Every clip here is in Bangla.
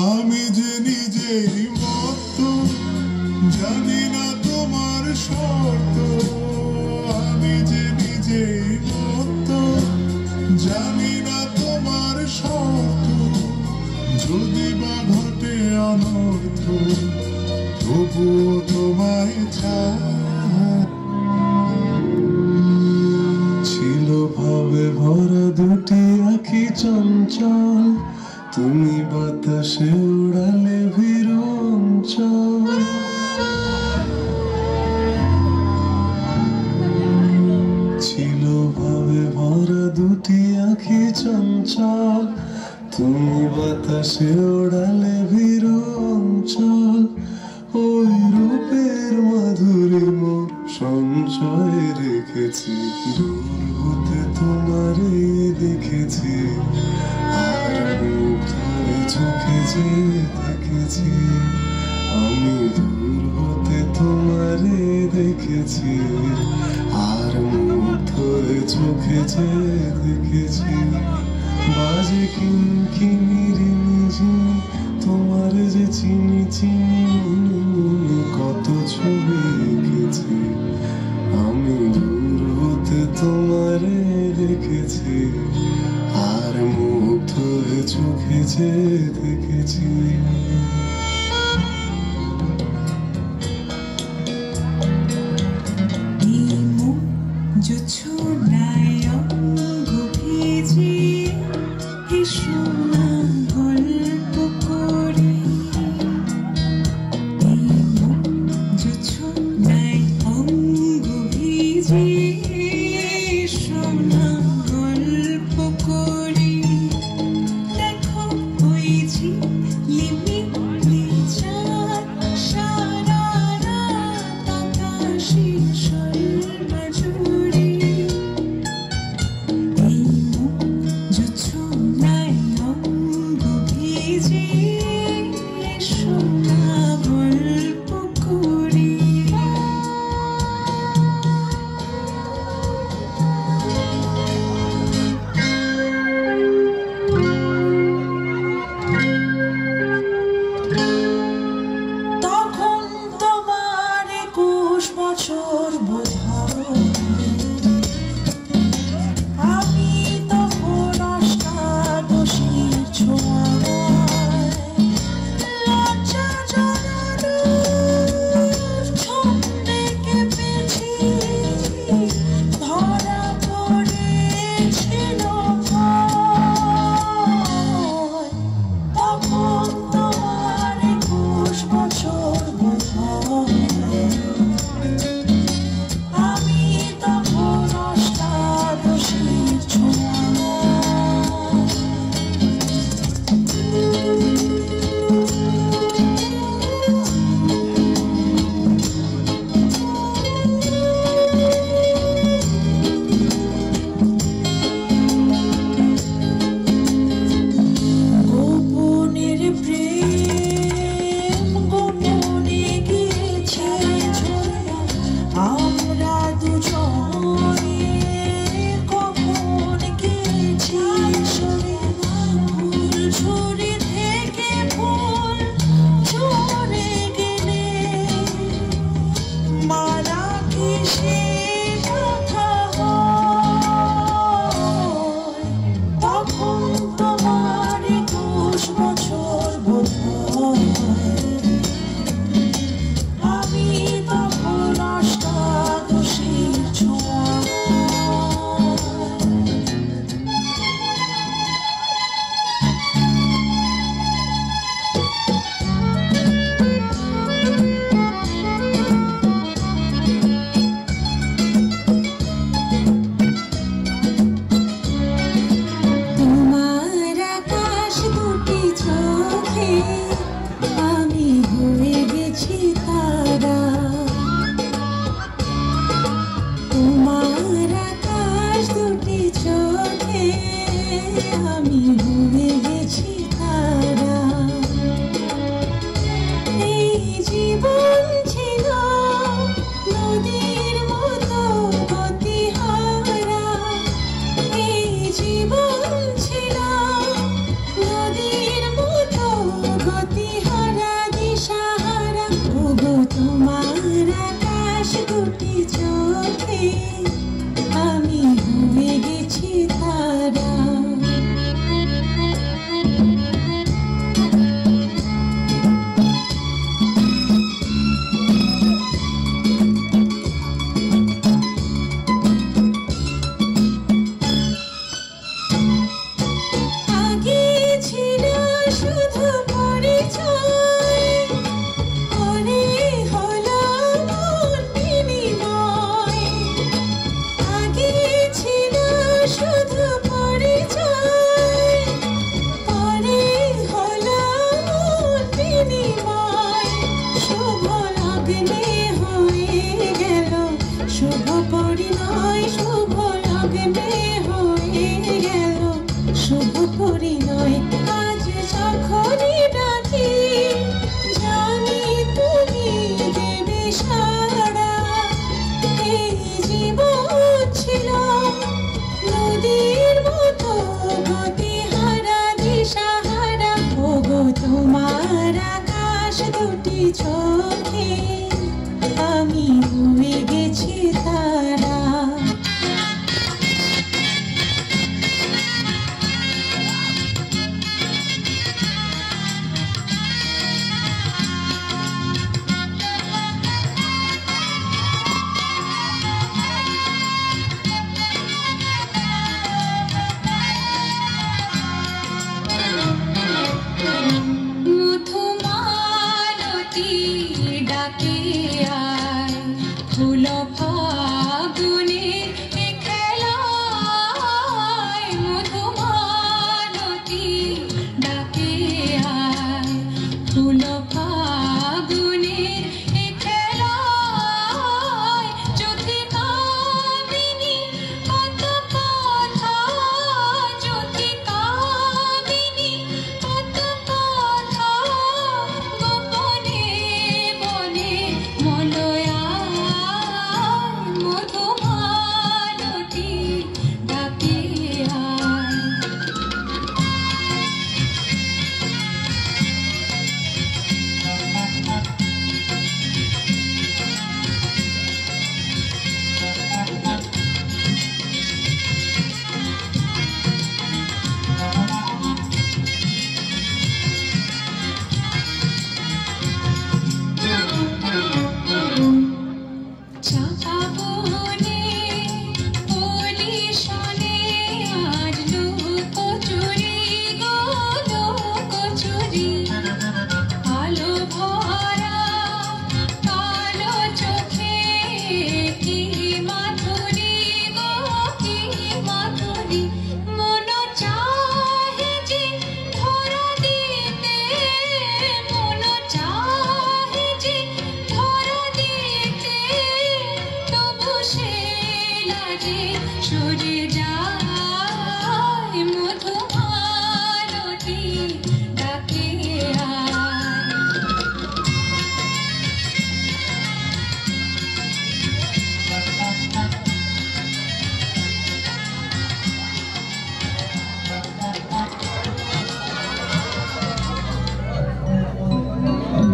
আমি যে নিজেই মত, জানি না তোমার শর্ত। আমি যে নিজেই মত, জানি না তোমার শর্ত। যদি বা ঘটে অনর্থ, তবুও তোমায় চাই। ছিল ভাবে ভরা দুটি আঁখি চঞ্চল, তুমি বাতাসে উড়ালে বিরঞ্চল। ছিল ভাবে ভরা দুটি আঁখি চঞ্চল, তুমি বাতাসে উড়ালে বিরঞ্চল। ওই রূপের মাধুরীম সঞ্চয় রেখেছি, দূর হতে তোমারে দেখেছি, আর মুখ ধরে চোখে যে দেখেছি। আমি দূর হতে তোমারে দেখেছি, আর মুখ ধরে চোখে যে দেখেছি। বাজে কিনকিনি রিমিঝিমি, তোমার যে চিনি চিনি, কত ছবি এঁকেছি। আমি দূর হতে তোমারে দেখেছি, আর মুখ ধরে চোখে যে দেখেছি।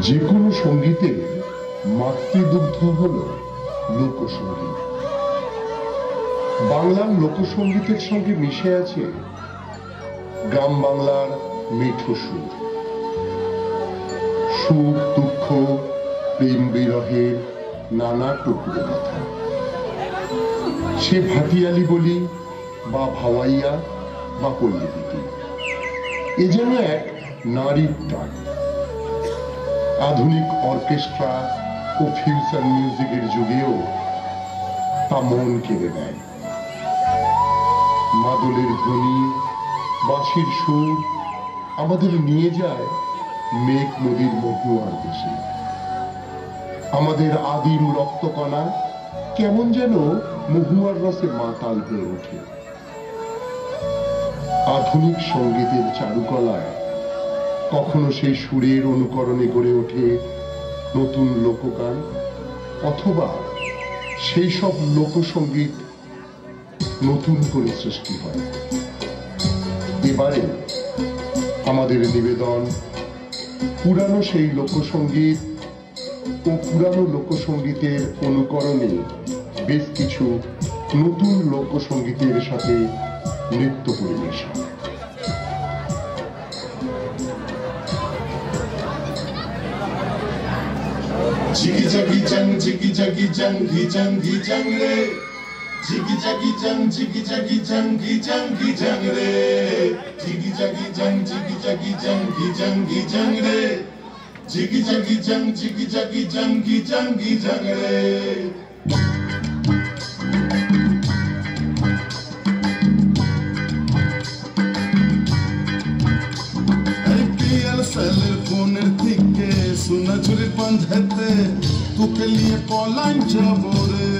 যে কোনো সঙ্গীতে মাতৃদুগ্ধ হলো লোকসঙ্গীত। বাংলার লোকসঙ্গীতের সঙ্গে মিশে আছে গ্রাম বাংলার মিঠো সুর, সুখ দুঃখ প্রেম বিরহের নানা টুকরো কথা। সে ভাটিয়ালি বলি বা ভাওয়াইয়া বা পল্লীগীতি, এ যেন এক নারীর টান। আধুনিক অর্কেস্ট্রা ও ফিউশন মিউজিকের যুগেও তা মন কেড়ে নেয়। মাদলের ধ্বনি, বাঁশির সুর আমাদের নিয়ে যায় মেঘ নদীর মহুয়ার দেশে। আমাদের আদিম রক্তকণা কেমন যেন মহুয়ার রসে মাতাল হয়ে ওঠে। আধুনিক সঙ্গীতের চারুকলায় কখনো সেই সুরের অনুকরণে গড়ে ওঠে নতুন লোকগান, অথবা সেই সব লোকসঙ্গীত নতুন করে সৃষ্টি হয়। এবারে আমাদের নিবেদন পুরানো সেই লোকসঙ্গীত ও পুরানো লোকসঙ্গীতের অনুকরণে বেশ কিছু নতুন লোকসঙ্গীতের সাথে নৃত্য পরিবেশন। Jiggy jaggy jang, jiggy jaggy jang, gi jang re. Jiggy jaggy jang, jiggy jaggy jang, gi jang re. Jiggy jaggy jang, jiggy jaggy jang, gi jang re. Jiggy jaggy jang, jiggy jaggy jang, gi jang re. ফোনের থেকে সোনা ঝুড়ি বাঁধাতে তোকে নিয়ে পলান যাব রে।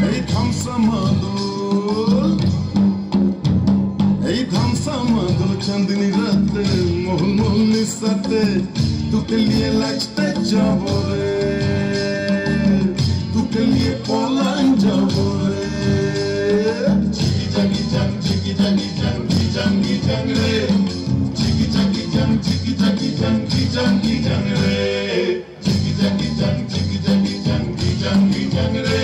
এই ধামসা মাদল চাঁদনি রাতে মোহন মোহনের সাথে তোকে নিয়ে লাগতে যাব রে, তোকে নিয়ে পলান যাব রে। Jiggy jang, jiggy jaggy jang, gi jang re. Jiggy jaggy jang, jiggy jaggy jang, gi jang re. Jiggy jaggy jang, jiggy jaggy jang, gi jang re.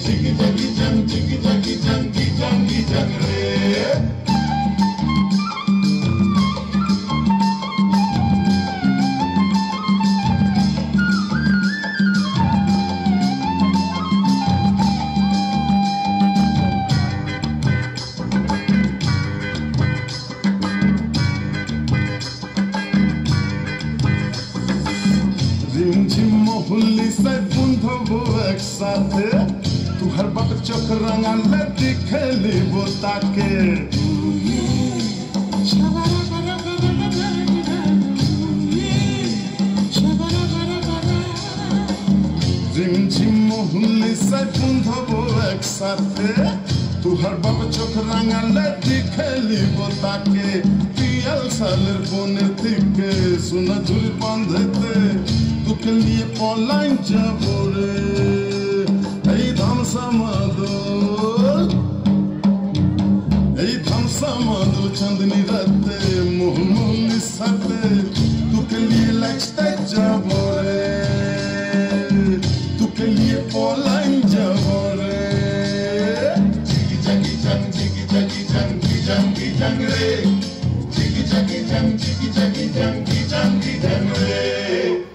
Jiggy jaggy jang, jiggy jaggy jang, gi jang re. একসাথে তুহার বাপ চোখ রাঙালে দেখে লিব তাকে। রিমঝিম মহুল্লি সাই বন্ধব একসাথে তুহার বাপ চোখ রাঙালে দেখে লিব তাকে। পিয়াল সালের বনের থেকে সোনা ঝুড়ি বাঁধতে তোকে নিয়ে পলাইন যাব রে। এই ধামসা মাদল চাঁদনি রাতে মোহন মোহনের সাথে তোকে নিয়ে লাগতে যাব রে, তোকে নিয়ে পলাইন যাব রে। Jiggy jaggy jang, jiggy jaggy jang, gi jang re. Jiggy jaggy jang, jiggy jaggy jang, gi jang re.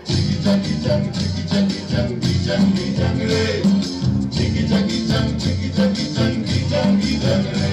Jiggy jaggy jang, jiggy jaggy jang, gi jang re. Jiggy jaggy jang, jiggy jaggy jang, gi jang re.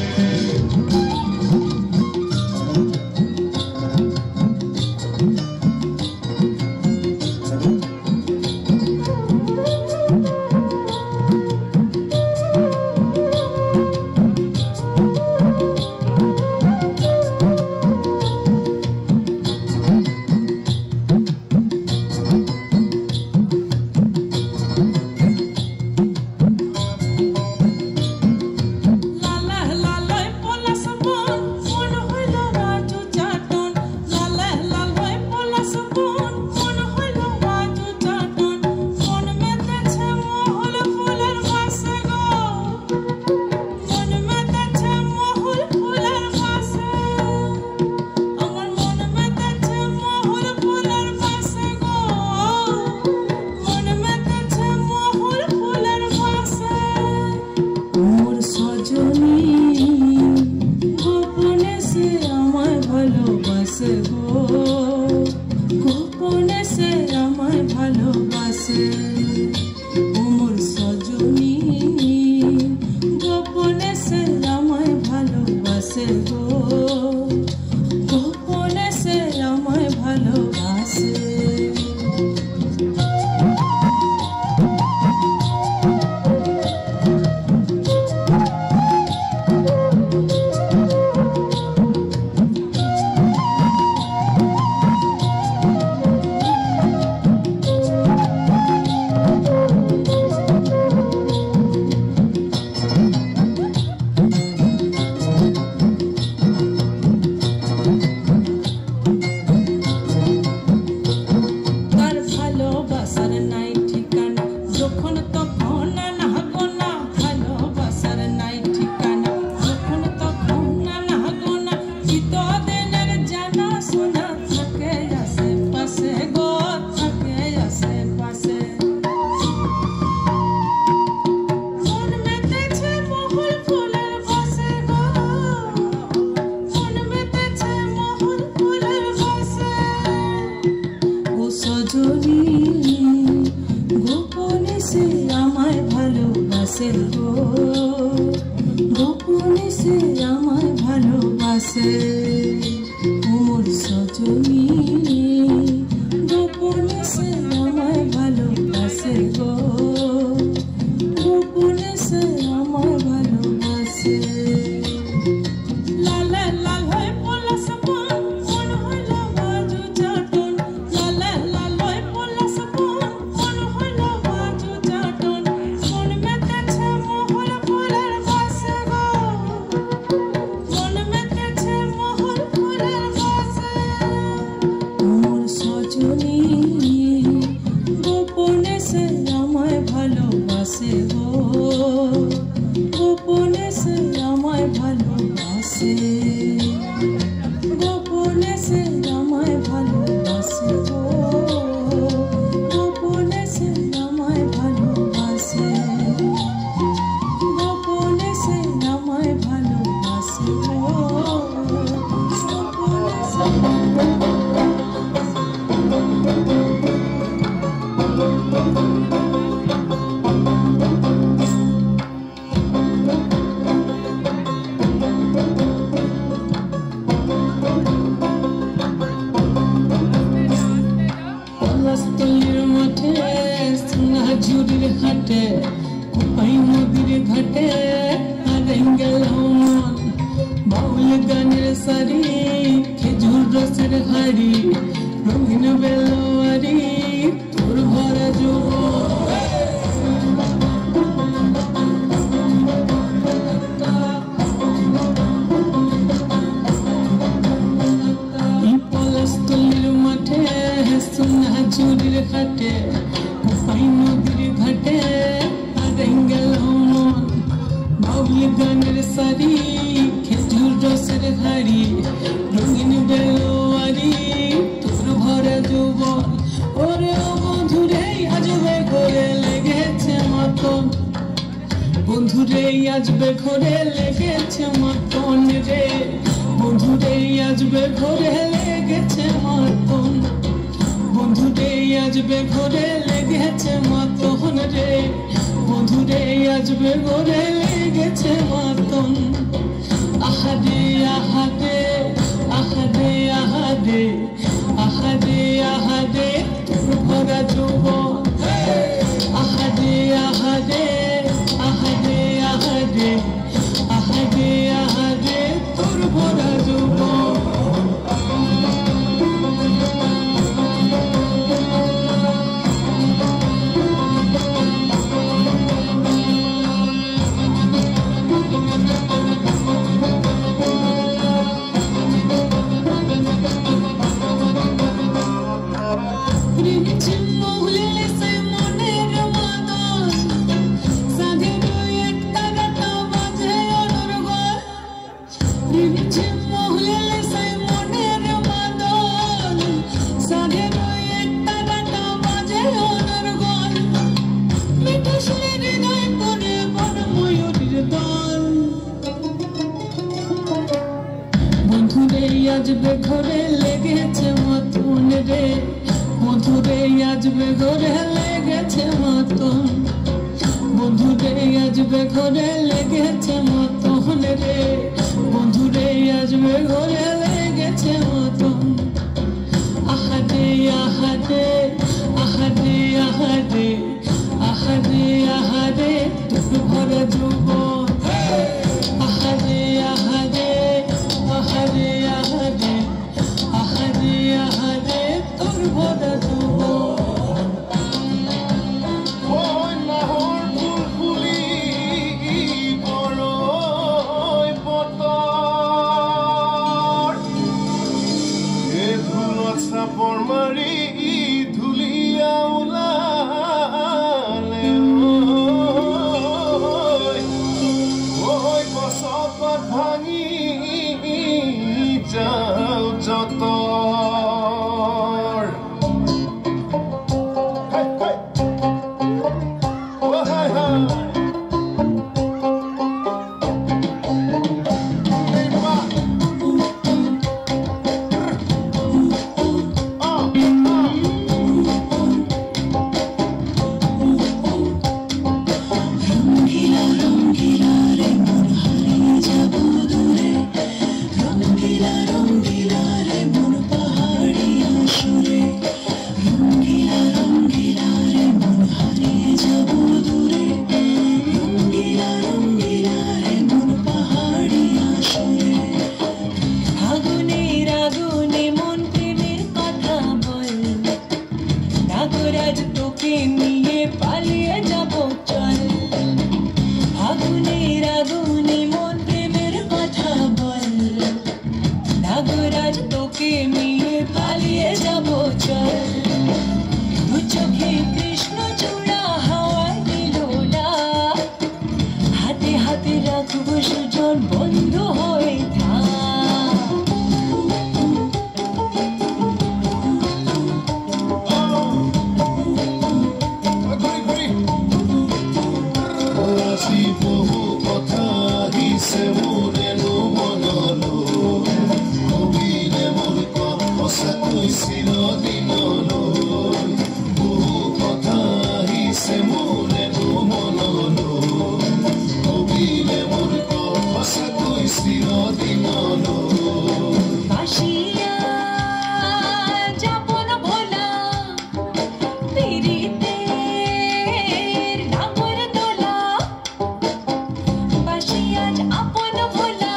গো গোপনে সে আমায় ভালোবাসে গোপনে সে আমায় ভালোবাসে গো গোপনে সে আমায় ভালোবাসে মোর সজনী গোপনে সে আমায় ভালোবাসে গো গোপনে সে আমায় ভালোবাসে গোপনে সে আমায় ভালোবাসে গো গোপনে সে আমায় ভালোবাসে গোপনে সে আমায় ভালোবাসে গো গোপনে সে আমায় ভালোবাসে গোপনে সে আমায় ভালোবাসে গো গোপনে সে পলাশতলির মাঠে সোনাঝুরির হাটে কোপাই নদীর ঘাটে হারাই গেল মন বাউল গানের সারি খেজুর রসের হাড়ি রঙিন বেলোয়ারি তোর ভরা পলাশতলির মাঠে সোনাঝুরির ঘাটে কোপাই নদীর ঘাটে হারাই গেল মন বাউল গানের সারি খেজুর রসের হাড়ি রঙিন বেলোয়ারি তোর ভরা যৌবন ওরে ও বন্ধুরে আজবে ঘরে লেগেছে মতন বন্ধুরে আজবে ঘরে লেগেছে মতন রে বন্ধুরে আজবে ঘরে লেগেছে মতন বন্ধুরে আজবে ঘরে লেগেছে মতন রে বন্ধুরে আজবে ঘরে লেগেছে মতন আহারে আহারে আহারে আহারে আহারে আহারে তোর ভরা যৌবন আহারে আহারে আহারে আহারে আহারে আহারে তোর ভরা যৌবন আজবে ঘরে লেগেছে মতন রে বন্ধুরে আজবে ঘরে লেগেছে মতন বন্ধুরে আজবে ঘরে লেগেছে মতন রে বন্ধুরে বন্ধু হয়ে থাক। আজি বহু কথা আহিছে মোৰেনো মনলৈ, কবিৰে মোৰ সঁচাকৈ চিৰদিনলৈ। বহু কথা আহিছে মোৰেনো মনলৈ, কবিৰে মোৰ সঁচাকৈ চিৰদিনলৈ। বাসিয়া যাব না ভোলা, পীড়িতের ডাঙর দোলা। বাসিয়া যাব না ভোলা,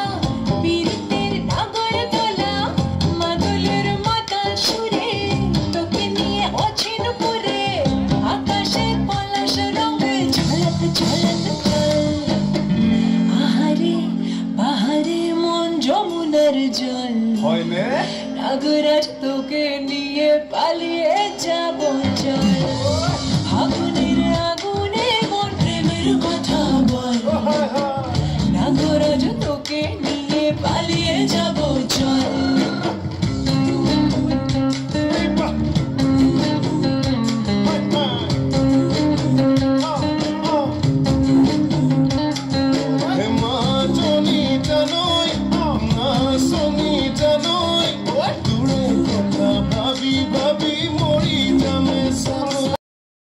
পীড়িতের ডাঙর দোলা। মাদুলের মাতা সুরে তোকে নিয়ে অচিন পুরে, আকাশের পলাশ রঙে ঝলক ঝলক চল। আহারে পাহাড়ে মন যমুনার জল, নাগরাজ তোকে নিয়ে পালিয়ে যাব চল।